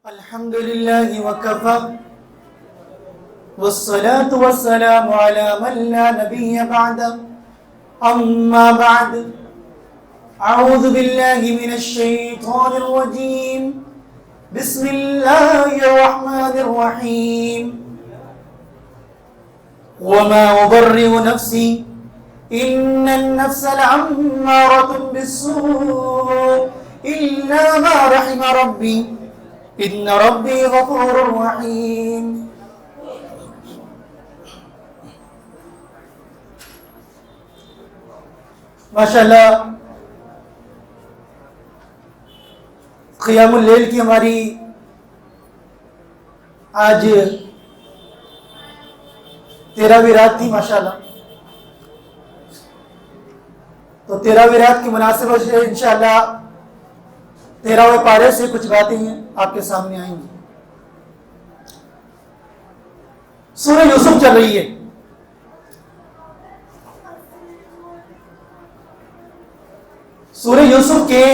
الحمد لله وكفى والصلاة والسلام على من لا نبي بعده أما بعد أعوذ بالله من الشيطان الرجيم بسم الله الرحمن الرحيم وما أبرئ نفسي إن النفس لأمارة بالسوء إلا ما رحم ربي إن ربي غفور رحيم ماشاءاللہ قیام اللیل کی ہماری آج 13ویں رات تھی ماشاءاللہ. تو 13ویں رات کی مناسبت سے انشاءاللہ 13ویں پارے سے کچھ باتیں آپ کے سامنے آئیں گی. سورہ یوسف چل رہی ہے. سورہ یوسف کے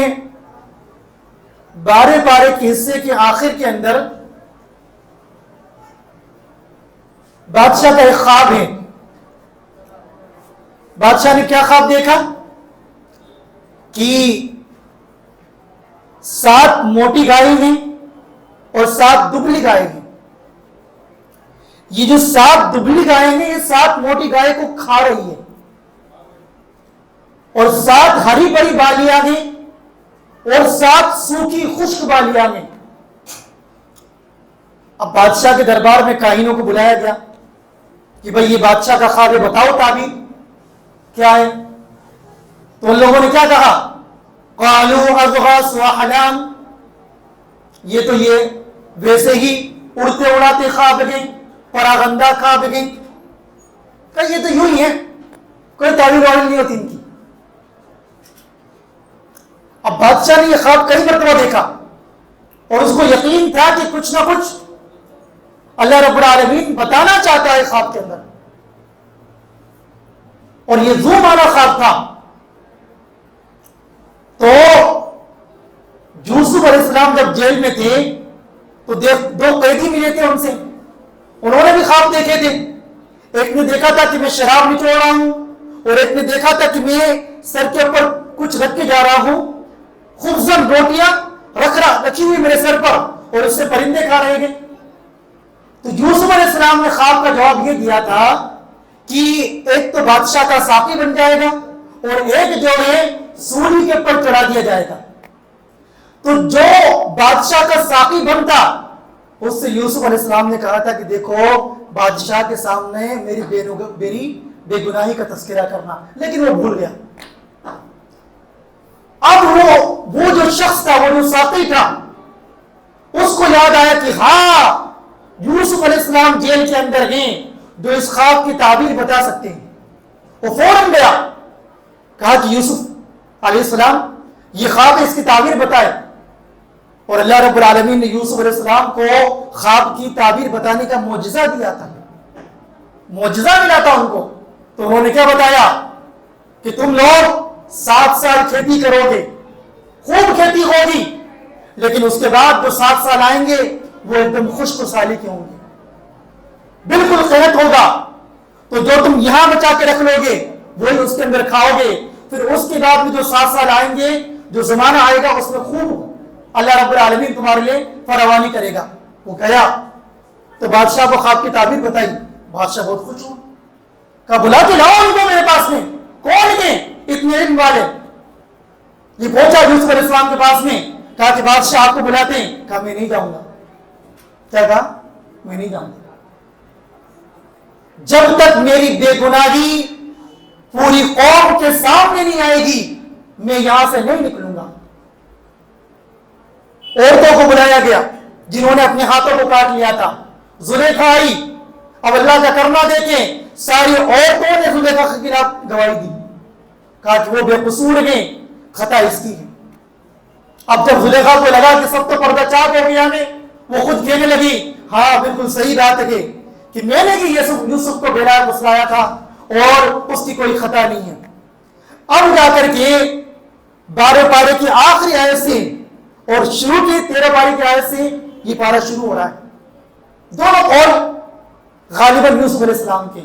12 پارے کے حصے کے آخر کے اندر بادشاہ کا ایک خواب ہے. بادشاہ نے کیا خواب دیکھا کہ 7 موٹی گائے ہیں اور 7 دبلی گائے ہیں. یہ جو 7 دبلی گائے ہیں یہ 7 موٹی گائے کو کھا رہی ہے اور 7 ہری بڑی بالیاں ہیں اور 7 سوکھی خشک بالیاں ہیں. اب بادشاہ کے دربار میں کاہنوں کو بلایا گیا کہ بھئی یہ بادشاہ کا خواب ہے، بتاؤ تعبیر کیا ہے. تو ان لوگوں نے کیا کہا؟ قالوا اضغاث واحلام، یہ تو یہ ویسے ہی اڑتے اڑاتے خواب ہیں، پراگندہ خواب ہیں. کہ یہ تو یوں ہی ہے، کوئی تعبیر والی نہیں ہوتی ان کی. اب بادشاہ نے یہ خواب کئی مرتبہ دیکھا اور اس کو یقین تھا کہ کچھ نہ کچھ اللہ رب العالمین بتانا چاہتا ہے خواب کے اندر. اور یہ ذو معنی خواب تھا. تو یوسف علیہ السلام جب جیل میں تھے تو 2 قیدی ملے تھے ان سے. انہوں نے بھی خواب دیکھے تھے. ایک نے دیکھا تھا کہ میں شراب نچوڑ رہا ہوں اور ایک نے دیکھا تھا کہ میں سر کے اوپر کچھ رکھ کے جا رہا ہوں، خبزن روٹیاں رکھی ہوئی میرے سر پر اور اس سے پرندے کھا رہے ہیں. تو یوسف علیہ السلام نے خواب کا جواب یہ دیا تھا کہ ایک تو بادشاہ کا ساقی بن جائے گا اور ایک جو ہے سولی کے اوپر چڑھا دیا جائے گا. تو جو بادشاہ کا ساقی بنتا اس سے یوسف علیہ السلام نے کہا تھا کہ دیکھو بادشاہ کے سامنے میری بے گناہی کا تذکرہ کرنا، لیکن وہ بھول گیا. اب وہ جو شخص تھا، وہ جو ساقی تھا، اس کو یاد آیا کہ ہاں یوسف علیہ السلام جیل کے اندر ہیں جو اس خواب کی تعبیر بتا سکتے ہیں. وہ فوراً گیا، کہا کہ یوسف علیہ السلام یہ خواب ہے، اس کی تعبیر بتائے. اور اللہ رب العالمین نے یوسف علیہ السلام کو خواب کی تعبیر بتانے کا معجزہ دیا تھا، معجزہ ملا تھا ان کو. تو انہوں نے کیا بتایا کہ تم لوگ 7 سال کھیتی کرو گے، خوب کھیتی ہوگی، لیکن اس کے بعد جو 7 سال آئیں گے وہ ایک دم خشک سالی کے ہوں گے، بالکل قحط ہوگا. تو جو تم یہاں بچا کے رکھ لو گے وہی اس کے اندر کھاؤ گے. پھر اس کے بعد بھی جو 7 سال آئیں گے، جو زمانہ آئے گا اس میں خوب اللہ رب العالمین تمہارے لیے فراوانی کرے گا. وہ گیا تو بادشاہ کو خواب کی تعبیر بتائی. بادشاہ بہت خوش ہوا، کہا بلا کے لاؤ ان کو میرے پاس میں. کون ہیں اتنے علم والے؟ یہ پہنچا یوسف علیہ السلام کے پاس میں، کہا کہ بادشاہ آپ کو بلاتے ہیں. کہا میں نہیں جاؤں گا. کیا کہا؟ میں نہیں جاؤں گا جب تک میری بے گناہی پوری قوم کے سامنے نہیں آئے گی، میں یہاں سے نہیں نکلوں گا. عورتوں کو بلایا گیا جنہوں نے اپنے ہاتھوں کو کاٹ لیا تھا. زلیخا آئی. اب اللہ کا کرنا دیکھیں، ساری عورتوں نے زلیخا کے خلاف گواہی دی، کہا کہ وہ بے قصور ہیں، خطا اس کی ہے. اب جب زلیخا کو لگا کہ سب تو پردہ چاک ہو گیا ہے، وہ خود کہنے لگی ہاں بالکل صحیح بات ہے کہ میں نے ہی یوسف کو بیڑا پھسلایا تھا اور اس کی کوئی خطا نہیں ہے. اب جا کر کے 12 پارے کی آخری آیت سے اور شروع کی 13 پارے کی آیت سے یہ پارہ شروع ہو رہا ہے. دونوں قول غالباً یوسف علیہ السلام کے.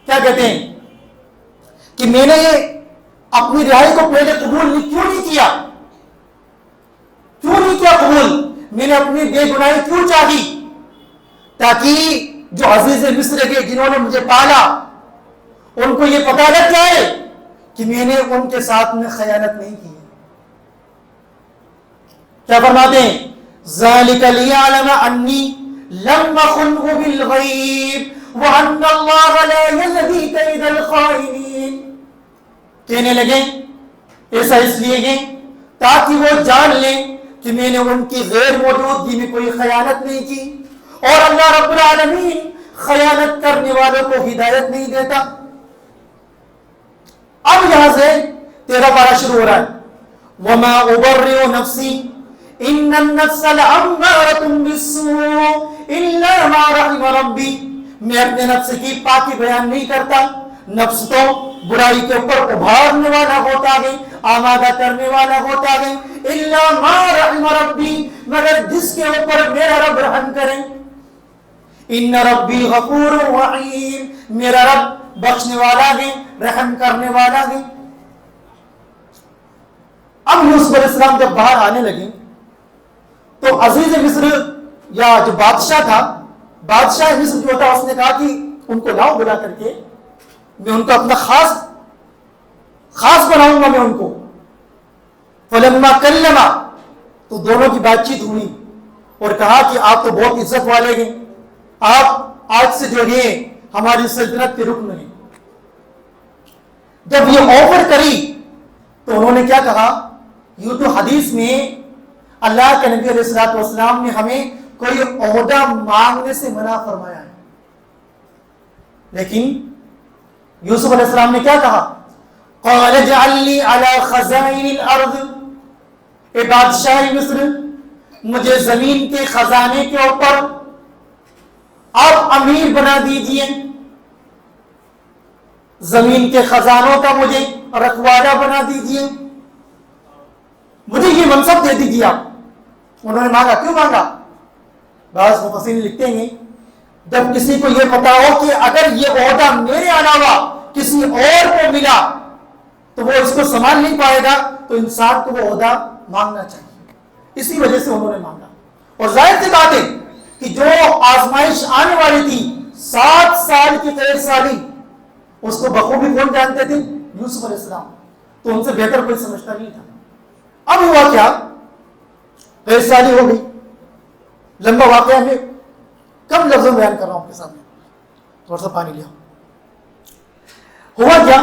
کیا کہتے ہیں کہ میں نے اپنی رہائی کو پہلے قبول کیوں نہیں کیا؟ کیوں نہیں کیا قبول؟ میں نے اپنی بے گناہی کیوں چاہی؟ تاکہ جو عزیز مصر کے جنہوں نے مجھے پالا ان کو یہ پتہ لگ جائے کہ میں نے ان کے ساتھ میں خیانت نہیں کی. کیا فرماتے ہیں؟ ذَلِكَ لِيَعْلَمَ أَنِّي لَمْ أَخُنْهُ بِالْغَيْبِ وَأَنَّ اللَّهَ لَا يَهْدِي كَيْدَ الْخَائِنِينَ. کہنے لگے ایسا اس لیے گے تاکہ وہ جان لیں کہ میں نے ان کی غیر موجودگی میں کوئی خیانت نہیں کی اور اللہ رب العالمین خیانت کرنے والوں کو ہدایت نہیں دیتا. اب یہاں سے 13 پارہ شروع ہو رہا ہے. وَمَا أُبَرِّئُ نَفْسِي إِنَّ النَّفْسَ لَأَمَّارَةٌ بِالسُّوءِ إِلَّا مَا رَحِمَ رَبِّي. میں اپنے نفس کی پاکی بیان نہیں کرتا. نفس تو برائی کے اوپر ابھارنے والا ہوتا ہے, آمادہ کرنے والا ہوتا ہے. إِلَّا مَا رَحِمَ رَبِّي, مگر جس کے اوپر میرا رب رحم کرے. إِنَّ رَبِّي غَفُورٌ رَحِيمٌ, میرا رب بخشنے والا ہے, رحم کرنے والا ہے. اب یوسف علیہ السلام جب باہر آنے لگے تو عزیز مصر یا جو بادشاہ تھا, بادشاہ مصر جو تھا, اس نے کہا کہ ان کو لاؤ بلا کر کے, میں ان کو اپنا خاص بناؤں گا میں ان کو. فلما کلما, تو دونوں کی بات چیت ہوئی اور کہا کہ آپ تو بہت عزت والے ہیں, آپ آج سے جو ہے ہماری سلطنت کے رکن ہیں. جب یہ آفر کری تو انہوں نے کیا کہا؟ یوں تو حدیث میں اللہ کے نبی علیہ الصلوۃ والسلام نے ہمیں کوئی عہدہ مانگنے سے منع فرمایا ہے, لیکن یوسف علیہ السلام نے کیا کہا؟ قال اجعل لي على خزائن الارض, اے بادشاہ مصر مجھے زمین کے خزانے کے اوپر آپ امیر بنا دیجئے, زمین کے خزانوں کا مجھے رکھوالا بنا دیجئے, مجھے یہ منصب دے دیجئے آپ. انہوں نے مانگا. کیوں مانگا؟ بعض مفسرین لکھتے ہیں جب کسی کو یہ پتا ہو کہ اگر یہ عہدہ میرے علاوہ کسی اور کو ملا تو وہ اس کو سنبھال نہیں پائے گا, تو انسان کو وہ عہدہ مانگنا چاہیے. اسی وجہ سے انہوں نے مانگا. اور ظاہر سی بات ہے کہ جو آزمائش آنے والی تھی 7 سال کی قید سالی, اس کو بخوبی کون جانتے تھے؟ یوسف علیہ السلام. تو ان سے بہتر کوئی سمجھتا نہیں تھا. اب ہوا کیا؟ قید سالی ہو گئی. لمبا واقعہ میں کم لفظوں بیان کر رہا ہوں آپ کے سامنے, تھوڑا سا پانی لیا. ہوا کیا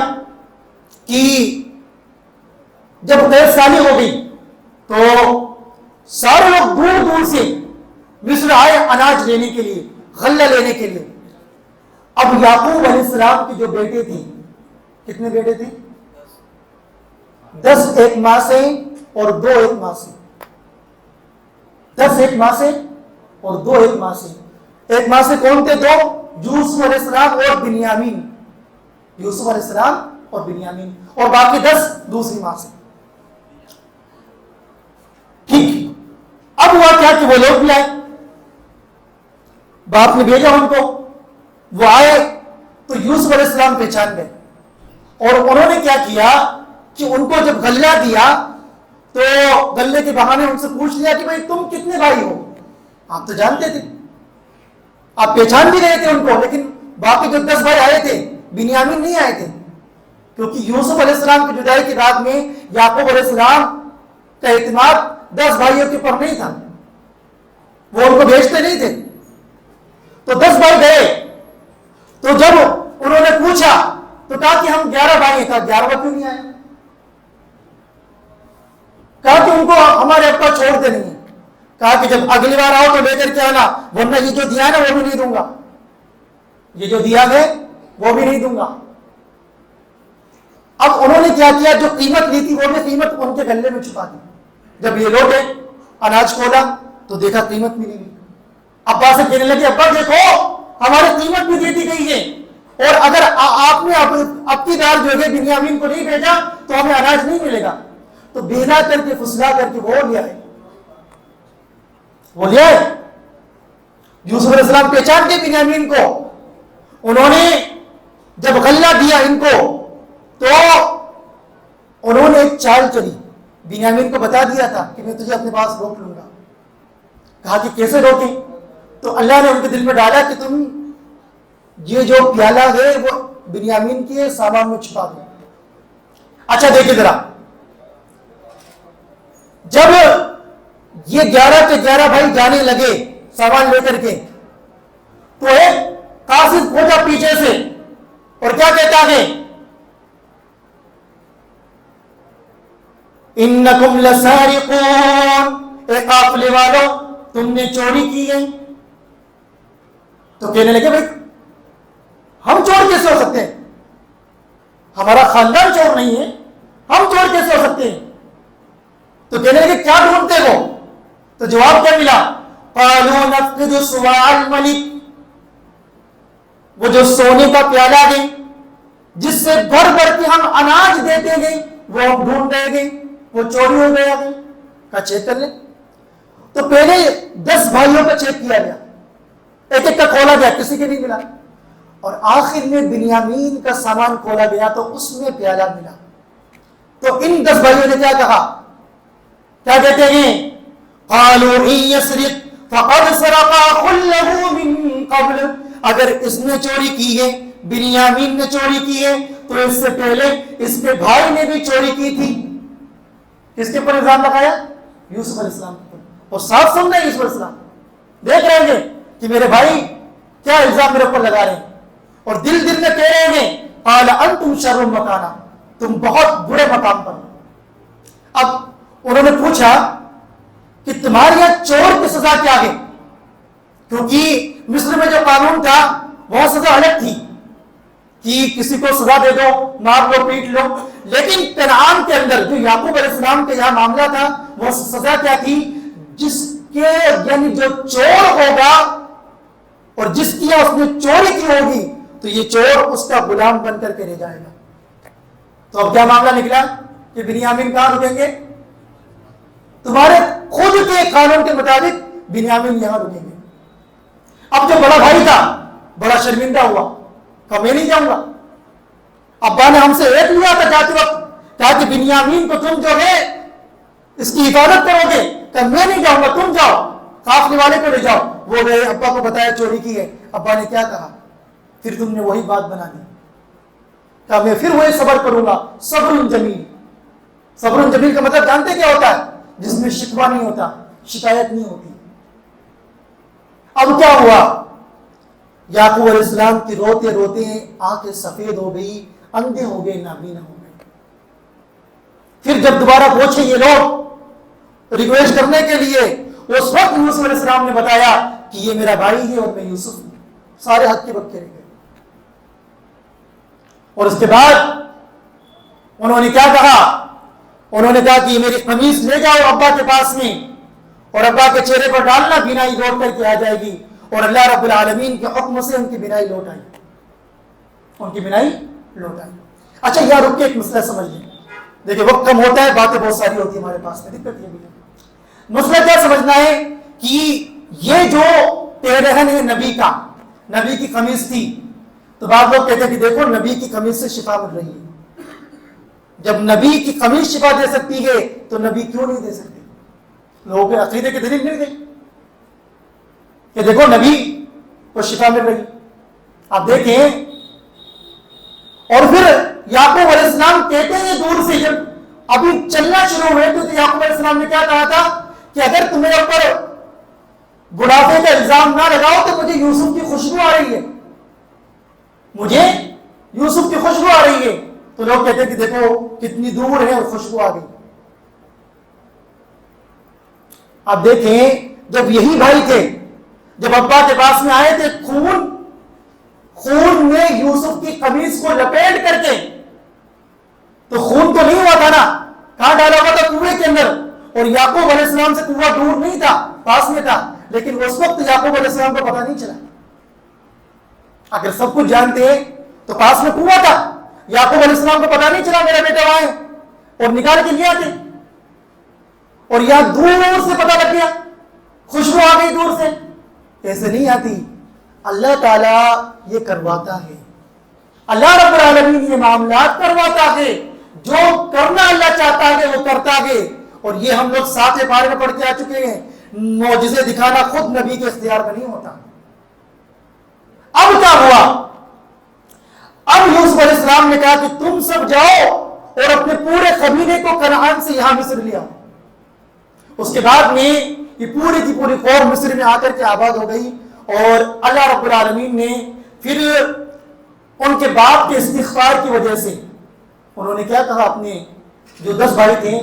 کہ جب قید سالی ہو گئی تو سارے لوگ دور دور سے مصر آئے اناج لینے کے لیے, غلہ لینے کے لیے. اب یعقوب علیہ السلام کی جو بیٹے تھے, کتنے بیٹے تھے؟ 10 ایک ماں سے اور 2 ایک ماں سے. 10 ایک ماں سے اور 2 ایک ماں سے. ایک ماں سے کون تھے؟ 2, یوسف علیہ السلام اور بنیامین. یوسف علیہ السلام اور بنیامین, اور باقی 10 دوسری ماں سے. ٹھیک. اب ہوا کیا کہ وہ لوگ بھی آئے, باپ نے بھیجا ان کو, وہ آئے تو یوسف علیہ السلام پہچان گئے. اور انہوں نے کیا کیا کہ ان کو جب غلہ دیا تو غلے کے بہانے ان سے پوچھ لیا کہ بھائی تم کتنے بھائی ہو؟ آپ تو جانتے تھے, آپ پہچان بھی رہے تھے ان کو, لیکن باقی جو 10 بھائی آئے تھے, بنیامین نہیں آئے تھے, کیونکہ یوسف علیہ السلام کی جدائی کے بعد میں یعقوب علیہ السلام کا اعتماد 10 بھائیوں کے اوپر نہیں تھا, وہ ان کو بھیجتے نہیں تھے. تو 10 بھائی گئے, تو جب انہوں نے پوچھا تو کہا کہ ہم 11 بھائی ہیں. کہا 11 کیوں نہیں آئے؟ کہا کہ ان کو ہمارے ابا چھوڑتے نہیں ہیں. کہا کہ جب اگلی بار آؤ تو لے کر کے آنا, ورنہ یہ جو دیا نا وہ بھی نہیں دوں گا, یہ جو دیا ہے وہ بھی نہیں دوں گا. اب انہوں نے کیا کیا, جو قیمت لی تھی وہ بھی قیمت ان کے گلے میں چھپا دی. جب یہ لوٹے اناج کھولا تو دیکھا قیمت ملی نہیں. ابا سے کہنے لگے ابا دیکھو ہماری قیمت بھی دے دی گئی ہے, اور اگر آپ نے اب کی بار جو ہے بنیامین کو نہیں بھیجا تو ہمیں اناج نہیں ملے گا. تو بہلا کر کے پھسلا کر کے وہ لے آئے. یوسف علیہ السلام پہچان کے بنیامین کو. انہوں نے جب غلہ دیا ان کو تو انہوں نے ایک چال چلی. بنیامین کو بتا دیا تھا کہ میں تجھے اپنے پاس روک لوں گا. کہا کہ کیسے روکیں؟ تو اللہ نے ان کے دل میں ڈالا کہ تم یہ جو پیالہ ہے وہ بنیامین کے سامان میں چھپا دو. اچھا دیکھیں ذرا، جب یہ 11 کے 11 بھائی جانے لگے سامان لے کر کے تو ایک قاصد پہنچا پیچھے سے اور کیا کہتا ہے؟ انکم لسارقون، اے قافلے والوں تم نے چوری کی ہے. تو کہنے لگے بھائی ہم چور کیسے ہو سکتے ہیں؟ ہمارا خاندان چور نہیں ہے، ہم چور کیسے ہو سکتے ہیں؟ تو کہنے لگے کیا ڈھونڈتے ہو؟ تو جواب کیا ملا؟ قالوا نفقد صواع الملک، وہ جو سونے کا پیالہ ہے جس سے بھر بھر کے ہم اناج دیتے گئے وہ ہم ڈھونڈ رہے گئے، وہ چوری ہو گیا ہے. کہا چیک کر لیں. تو پہلے 10 بھائیوں کا چیک کیا گیا، ایک ایک کا کھولا گیا، کسی کے نہیں ملا. اور آخر میں بنیامین کا سامان کھولا گیا تو اس میں پیالہ ملا. تو ان 10 بھائیوں نے کیا کہا؟ کیا کہتے ہیں؟ قالوا ان يسرق فقد سرق اخ له من قبل، اگر اس نے چوری کی ہے، بنیامین نے چوری کی ہے، تو اس سے پہلے اس کے بھائی نے بھی چوری کی تھی. کس کے اوپر الزام لگایا؟ یوسف علیہ السلام کے اوپر. اور صاف سن رہے ہیں یوسف علیہ السلام، دیکھ رہے ہیں کہ میرے بھائی کیا الزام میرے اوپر لگا رہے ہیں، اور دل دل میں کہہ رہے ہیں قال انتم شر مکانا، تم بہت برے مقام پر. اب انہوں نے پوچھا کہ تمہارے یہاں چور کی سزا کیا ہے؟ کیونکہ مصر میں جو قانون تھا وہ سزا الگ تھی کہ کسی کو سزا دے دو، مار لو، پیٹ لو. لیکن کنعان کے اندر جو یعقوب علیہ السلام کے یہاں معاملہ تھا وہ سزا کیا تھی؟ جس کے یعنی جو چور ہوگا اور جس کی اس نے چوری کی ہوگی تو یہ چور اس کا غلام بن کر کے رہ جائے گا. تو اب کیا معاملہ نکلا کہ بنیامین کہاں رکیں گے؟ تمہارے خود کے قانون کے مطابق بنیامین یہاں رکیں گے. اب جو بڑا بھائی تھا بڑا شرمندہ ہوا، کہا میں نہیں جاؤں گا. ابا نے ہم سے ایک لیا تھا جاتے وقت، کہا کہ بنیامین کو تم جو ہے اس کی حفاظت کرو گے. کہا میں نہیں جاؤں گا، تم جاؤ، قافلے والے کو لے جاؤ. وہ گئے، ابا کو بتایا چوری کی ہے. ابا نے کیا کہا؟ پھر تم نے وہی بات بنا دی. کہا میں پھر وہی صبر کروں گا. صبر جمیل. صبر جمیل کا مطلب جانتے کیا ہوتا ہے؟ جس میں شکوہ نہیں ہوتا، شکایت نہیں ہوتی. اب کیا ہوا؟ یعقوب علیہ السلام کی روتے روتے آنکھیں سفید ہو گئی، اندھے ہو گئے، نابینا ہو گئے. پھر جب دوبارہ پہنچے یہ لوگ ریکویسٹ کرنے کے لیے، اس وقت یوسف علیہ السلام نے بتایا کہ یہ میرا بھائی ہے اور میں یوسف ہوں. سارے حق کے بکے رہ گئے. اور اس کے بعد انہوں نے کیا کہا؟ انہوں نے کہا کہ یہ میری قمیص لے جاؤ ابا کے پاس میں اور ابا کے چہرے پر ڈالنا، بینائی لوٹ کر کے آ جائے گی. اور اللہ رب العالمین کے حکم سے ان کی بینائی لوٹ آئی، ان کی بینائی لوٹ آئی. اچھا یہاں رک کے ایک مسئلہ سمجھ لیں. دیکھیں وقت کم ہوتا ہے، باتیں بہت ساری ہوتی ہیں ہمارے پاس میں، دقت یہ بھی ہے. مسئلہ کیا سمجھنا ہے کہ یہ جو پیرہن ہے نبی کا، نبی کی قمیص تھی، تو بعض لوگ کہتے ہیں کہ دیکھو نبی کی قمیص سے شفا مل رہی ہے. جب نبی کی قمیص شفا دے سکتی ہے تو نبی کیوں نہیں دے سکتے؟ لوگوں کے عقیدے کی دلیل مل گئی کہ دیکھو نبی کو شفا مل رہی. آپ دیکھیں، اور پھر یعقوب علیہ السلام کہتے ہیں دور سے جب ابھی چلنا شروع ہوئے تو یعقوب علیہ السلام نے کیا کہا تھا کہ اگر تمہیں اوپر بڑھاپے کا الزام نہ لگاؤ تو مجھے یوسف کی خوشبو آ رہی ہے، مجھے یوسف کی خوشبو آ رہی ہے. تو لوگ کہتے ہیں کہ دیکھو کتنی دور ہے اور خوشبو آ گئی. آپ دیکھیں جب یہی بھائی تھے، جب ابا کے پاس میں آئے تھے، خون میں یوسف کی قمیص کو لپیٹ کر کے، تو خون تو نہیں ہوا تھا نا، کہاں ڈالا ہوا تھا؟ کنویں کے اندر. اور یعقوب علیہ السلام سے کنواں دور نہیں تھا، پاس میں تھا. لیکن اس وقت یعقوب علیہ السلام کو پتہ نہیں چلا. اگر سب کچھ جانتے ہیں تو پاس میں کنواں تھا، یعقوب علیہ السلام کو پتہ نہیں چلا میرا بیٹا وہاں ہے، اور نکال کے لے آتے. اور یہاں دور سے پتہ لگ گیا، خوشبو آ گئی دور سے. ایسے نہیں آتی، اللہ تعالیٰ یہ کرواتا ہے، اللہ رب العالمین یہ معاملات کرواتا ہے، جو کرنا اللہ چاہتا ہے وہ کرتا ہے۔ اور یہ ہم لوگ 7 پارے میں پڑھ کے آ چکے ہیں، معجزے دکھانا خود نبی کے اختیار میں نہیں ہوتا۔ اب کیا ہوا؟ اب یوسف علیہ السلام نے کہا کہ تم سب جاؤ اور اپنے پورے قبیلے کو کنعان سے یہاں مصر لے آؤ۔ اس کے بعد میں یہ پوری کی پوری قوم مصر میں آ کر کے آباد ہو گئی، اور اللہ رب العالمین نے پھر ان کے باپ کے استغفار کی وجہ سے انہوں نے کیا کہا، اپنے جو 10 بھائی تھے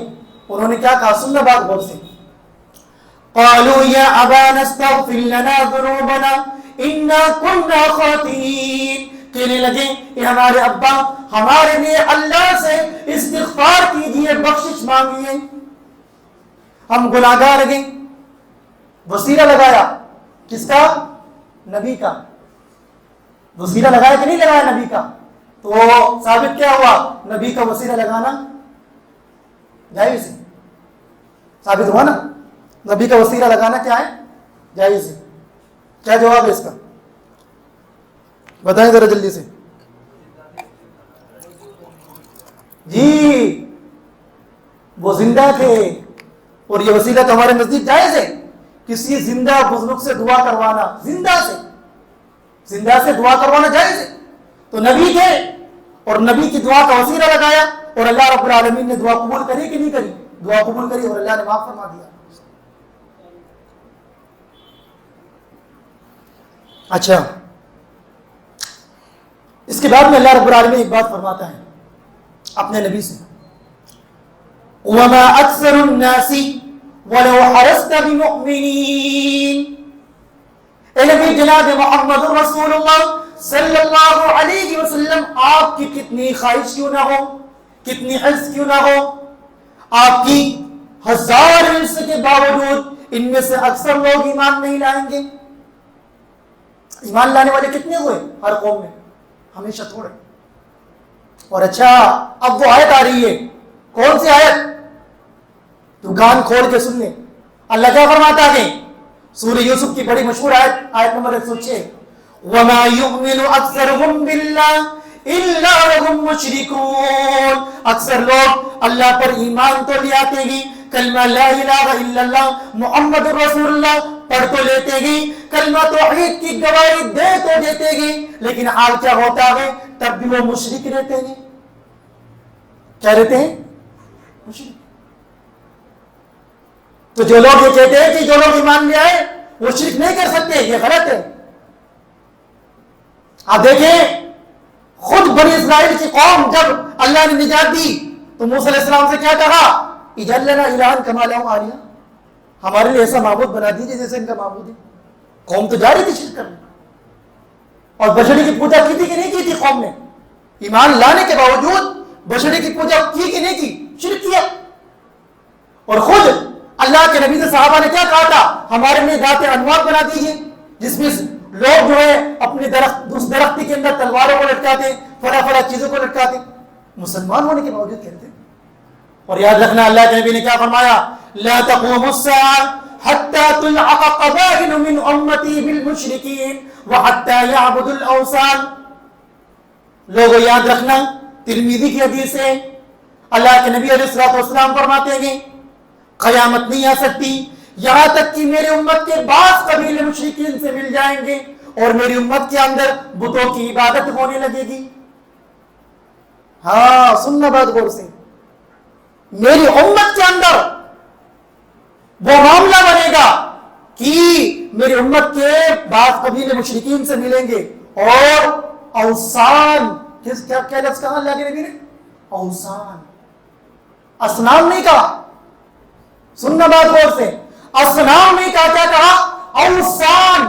انہوں نے کیا کہا، سننا بات غور سے، قالوا یا ابانا استغفر لنا ذنوبنا انا كنا خاطئین، کہنے لگے کہ ہمارے ابا ہمارے لیے اللہ سے استغفار کیجئے، بخشش مانگیے، ہم گناہگار ہیں۔ وسیلہ لگایا کس کا؟ نبی کا۔ وسیلہ لگایا کہ نہیں لگایا نبی کا؟ تو ثابت کیا ہوا؟ نبی کا وسیلہ لگانا جائز ہے، ثابت ہوا نا؟ نبی کا وسیلہ لگانا کیا ہے؟ جائز ہے۔ کیا جواب ہے اس کا؟ بتائیں ذرا جلدی سے۔ جی وہ زندہ تھے، اور یہ وسیلہ تو ہمارے نزدیک جائز ہے، کسی زندہ بزرگ سے دعا کروانا، زندہ سے دعا کروانا جائز ہے۔ تو نبی تھے اور نبی کی دعا کا وسیلہ لگایا، اور اللہ رب العالمین نے دعا قبول کری کہ نہیں کری؟ دعا قبول کری، اور اللہ نے معاف فرما دیا۔ اچھا، اس کے بعد میں اللہ رب العالمین ایک بات فرماتا ہے اپنے نبی سے، وَمَا أَكْثَرُ النَّاسِ وَلَوْ حَرَصْتَ بِمُؤْمِنِينَ۔ اے نبی جناب محمد رسول اللہ صلی اللہ علیہ وسلم، آپ کی کتنی خواہش کیوں نہ ہو، کتنی حرص کیوں نہ ہو، آپ کی 1000 حرص کے باوجود ان میں سے اکثر لوگ ایمان نہیں لائیں گے۔ ایمان لانے والے کتنے ہوئے ہر قوم میں؟ ہمیشہ تھوڑے۔ اور اچھا، اب وہ آیت آ رہی ہے، کون سی آیت؟ تو کان کھول کے سن لیں، اللہ کیا فرماتا ہے؟ سورہ یوسف کی بڑی مشہور آیت، آیت نمبر 106، وَمَا يُؤْمِنُ أَكْثَرُهُمْ بِاللَّهِ إِلَّا وَهُمْ مُشْرِكُونَ۔ اکثر لوگ اللہ پر ایمان تو لے آتے ہیں، کلمہ لا الہ الا اللہ محمد رسول اللہ پڑھ تو لیتے ہیں، کلمہ توحید کی گواہی دے تو دیتے ہیں، لیکن حال کیا ہوتا ہے؟ تب بھی وہ مشرک رہتے ہیں۔ کیا رہتے ہیں؟ مشرک۔ تو جو لوگ یہ کہتے ہیں کہ جو لوگ ایمان لے آئے وہ شرک نہیں کر سکتے، یہ غلط ہے۔ آپ دیکھیں، خود بنی اسرائیل کی قوم جب اللہ نے نجات دی تو موسیٰ علیہ السلام سے کیا کہا؟ اجعل لنا الہا کما لہم آلہہ، ہمارے لیے ایسا معبود بنا دیجیے جیسے ان کا معبود ہے۔ قوم تو جا رہی تھی شرک کرنے، اور بچڑے کی پوجا کی تھی کہ نہیں کی تھی؟ قوم نے ایمان لانے کے باوجود بچڑے کی پوجا کی کہ نہیں کی؟ شرک کیا۔ اور خود اللہ کے نبی سے صحابہ نے کیا کہا تھا؟ ہمارے لیے ذات انوار بنا دیجیے جس میں لوگ جو ہے اپنے اس درخت کے اندر تلواروں کو لٹکاتے، فلاں چیزوں کو لٹکاتے، مسلمان ہونے کے باوجود کہتے ہیں۔ اور یاد رکھنا، اللہ کے نبی نے کیا فرمایا؟ لا تقوم الساعة حتى تلعق قبائل من امتی بالمشرکین وحتى يعبدوا الاوثان۔ لوگوں یاد رکھنا، ترمذی کی حدیث ہے، اللہ کے نبی علیہ الصلوۃ والسلام فرماتے ہیں قیامت نہیں آ سکتی یہاں تک کہ میرے امت کے بعض قبیلے مشرکین سے مل جائیں گے اور میری امت کے اندر بتوں کی عبادت ہونے لگے گی۔ ہاں سننا بات غور سے، میری امت کے اندر وہ معاملہ بنے گا کہ میری امت کے بعض قبیلے مشرکین سے ملیں گے، اور اوثان، کیا لفظ کہا اللہ کے نبی نے؟ اوثان، اصنام نہیں کہا، سننا بات غور سے، اصنام نہیں کہا، کیا کہا؟ اوثان۔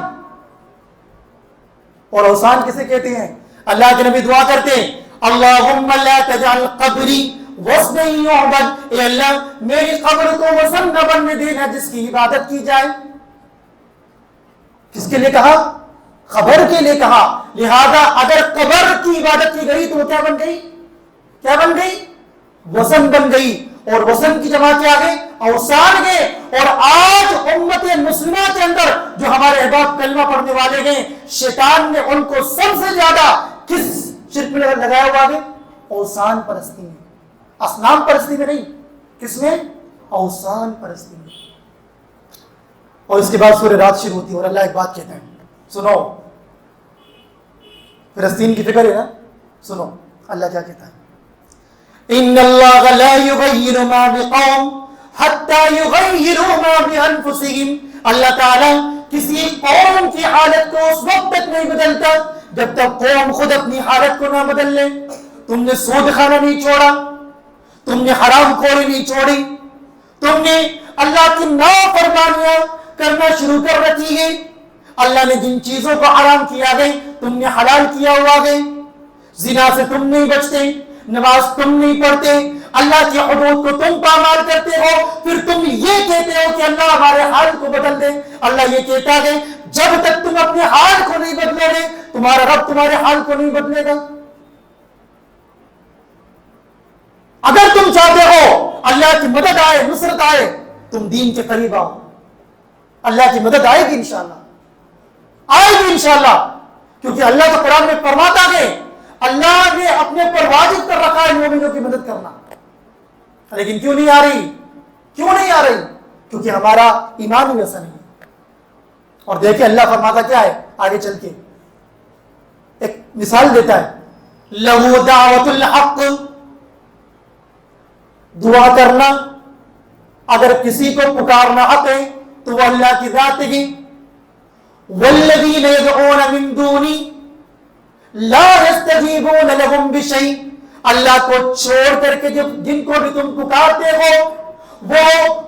اور اوثان کسے کہتے ہیں؟ اللہ کے نبی دعا کرتے ہیں اللہم لا تجعل قبری وثنا یعبد، اے اللہ میری قبر کو وثن نہ بننے دینا جس کی عبادت کی جائے۔ کس کے لیے کہا؟ قبر کے لیے کہا۔ لہذا اگر قبر کی عبادت کی گئی تو وہ کیا بن گئی؟ کیا بن گئی؟ وثن بن گئی، اور وثن کی جمع کیا گئے؟ اوثان گئے۔ اور آج امت مسلمہ کے اندر جو ہمارے احباب کلمہ پڑھنے والے ہیں، شیطان نے ان کو سب سے زیادہ کس شرک میں لگایا ہوا ہے؟ اوثان پرستی میں، اصنام پرستی میں نہیں، کس میں؟ اوثان پرستی میں۔ اور اس کے بعد سورہ رات شروع ہوتی ہے اور اللہ ایک بات کہتا ہے، سنو، فلسطین کی فکر ہے نا، سنو اللہ کیا کہتا ہے، ان اللہ لا یغیر ما بقوم حتی یغیروا ما بانفسہم، اللہ تعالیٰ کسی قوم کی حالت کو اس وقت تک نہیں بدلتا جب تک قوم خود اپنی حالت کو نہ بدل لے۔ تم نے سود کھانا نہیں چھوڑا، تم نے حرام خوری نہیں چھوڑی، تم نے اللہ کی نافرمانیاں کرنا شروع کر رکھی ہے، اللہ نے جن چیزوں کو حرام کیا گئے تم نے حلال کیا ہوا گئے، زنا سے تم نہیں بچتے، نماز تم نہیں پڑھتے، اللہ کی حدود کو تم پامال کرتے ہو، پھر تم یہ کہتے ہو کہ اللہ ہمارے حال کو بدل دے۔ اللہ یہ کہتا ہے جب تک تم اپنے حال کو نہیں بدلو گے تمہارا رب تمہارے حال کو نہیں بدلے گا۔ اگر تم چاہتے ہو اللہ کی مدد آئے، نصرت آئے، تم دین کے قریب آؤ، اللہ کی مدد آئے گی انشاءاللہ، آئے گی انشاءاللہ، کیونکہ اللہ تو قرآن میں فرماتا ہے اللہ نے اپنے پر واجب کر رکھا ہے مومنوں کی مدد کرنا، لیکن کیوں نہیں آ رہی؟ کیوں نہیں آ رہی؟ کیونکہ ہمارا ایمان ہی ایسا نہیں ہے۔ اور دیکھیں اللہ فرماتا کیا ہے آگے چل کے، ایک مثال دیتا ہے، لہو دعوت الحق، دعا کرنا، اگر کسی کو پکارنا حق ہے تو وہ اللہ کی ذات ہے، والذین یدعون من دونی لا یستجیبون لهم بشیء، اللہ کو چھوڑ کر کے جن کو بھی تم پکارتے ہو وہ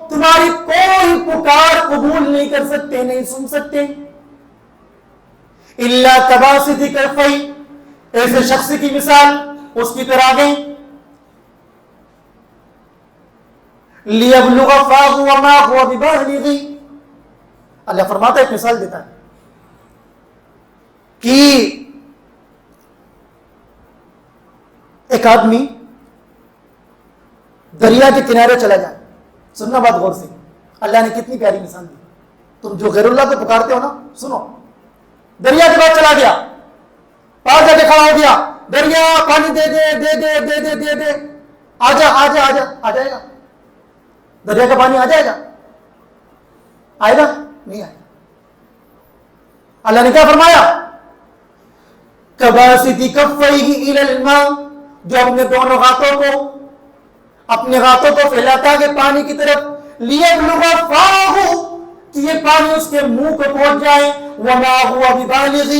تمہاری کوئی پکار قبول نہیں کر سکتے، نہیں سن سکتے، الا کباسط کفیہ، ایسے شخص کی مثال اس کی طرح گئی، لیبلغ فاہ وما هو ببالغ، اللہ فرماتا ہے ایک مثال دیتا ہے کہ ایک آدمی دریا کے کنارے چلا جائے، سننا بات غور سے، اللہ نے کتنی پیاری مثال دی، تم جو غیر اللہ کو پکارتے ہو نا، سنو، دریا کے بعد چلا گیا، پار جا کے کھڑا ہو گیا، دریا پانی دے دے دے دے دے دے دے دے، آجا آجا آجا، آ جائے گا دریا کا پانی؟ آ جائے گا؟ آئے گا؟ نہیں آئے گا۔ اللہ نے کیا فرمایا؟ کباسط کفیہ الی الماء، جو اپنے دونوں ہاتھوں کو، اپنے ہاتھوں کو پھیلاتا ہے پانی کی طرف، لیبلغ فاہ، کہ یہ پانی اس کے منہ کو پہنچ جائے، وما هو ببالغ،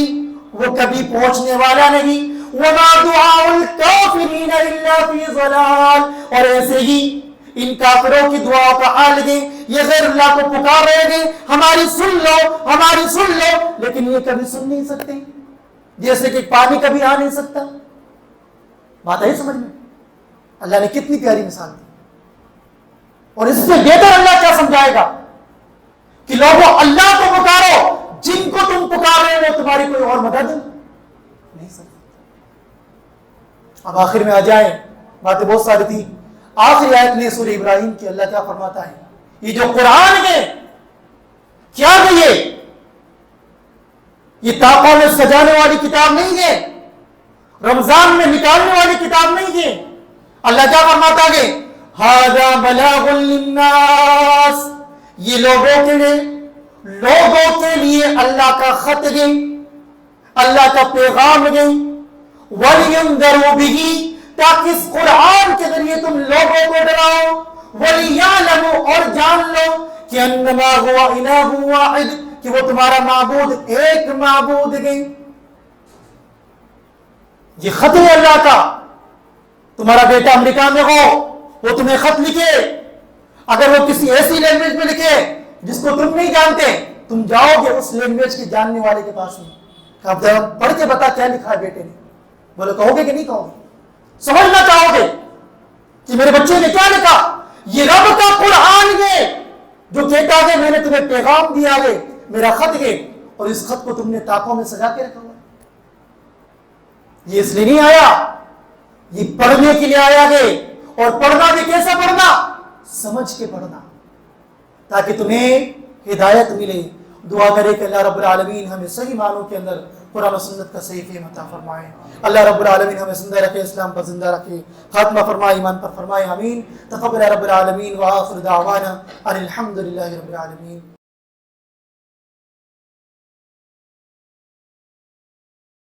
وہ کبھی پہنچنے والا نہیں، وما دعاء الکافرین الا فی ضلال، اور ایسے ہی ان کافروں کی دعاؤں کا حال ہے، یہ غیر اللہ کو پکار رہے ہیں ہماری سن لو ہماری سن لو، لیکن یہ کبھی سن نہیں سکتے، جیسے کہ پانی کبھی آ نہیں سکتا۔ بات ہے سمجھ میں؟ اللہ نے کتنی پیاری مثال دی، اور اس سے بہتر اللہ کیا سمجھائے گا کہ لوگوں اللہ کو پکارو، جن کو تم پکار رہے ہو تمہاری کوئی اور مدد نہیں سکتی۔ اب آخر میں آ جائیں، باتیں بہت ساری تھی، آخری آیت میں سورہ ابراہیم کی اللہ کیا فرماتا ہے، یہ جو قرآن ہے کیا ہے، یہ طاقوں میں سجانے والی کتاب نہیں ہے، رمضان میں نکالنے والی کتاب نہیں ہے۔ اللہ کیا فرماتا ہے، ھذا بلاغ للناس، یہ لوگوں کے لیے اللہ کا خط ہے، اللہ کا پیغام ہے، وَلِيُنذَرُوا بِهِ، تاکہ اس قرآن کے ذریعے تم لوگوں کو ڈراؤ، وَلِيَعْلَمُوا، اور جان لو کہ انما هو الہ واحد، کہ وہ تمہارا معبود ایک معبود ہے۔ یہ خط ہے اللہ کا، تمہارا بیٹا امریکہ میں ہو وہ تمہیں خط لکھے، اگر وہ کسی ایسی لینگویج میں لکھے جس کو تم نہیں جانتے، تم جاؤ گے اس لینگویج کے جاننے والے کے پاس میں، کہ اب ذرا پڑھ کے بتا کیا لکھا ہے بیٹے نے، بولے کہو گے کہ نہیں کہو گے؟ سمجھنا چاہو گے کہ میرے بچے نے کیا لکھا؟ یہ رب کا قرآن ہے جو کہتا ہے میں نے تمہیں پیغام دیا ہے، میرا خط ہے، اور اس خط کو تم نے طاقوں میں سجا کے رکھا ہوا ہے۔ یہ اس لیے نہیں آیا، یہ پڑھنے کے لیے آیا ہے، اور پڑھنا بھی کیسا پڑھنا؟ سمجھ کے پڑھنا، تاکہ تمہیں ہدایت ملے، دعا کرے کہ اللہ رب العالمین ہمیں صحیح معنوں کے اندر قرآن و سنت کا صحیح فہم عطا فرمائے. اللہ رب العالمین ہمیں زندہ رکھے، اسلام پر زندہ رکھے، خاتمہ فرمائے ایمان پر فرمائے. آمین. تقبل رب العالمین وآخر دعوانا ان الحمد للہ رب العالمین.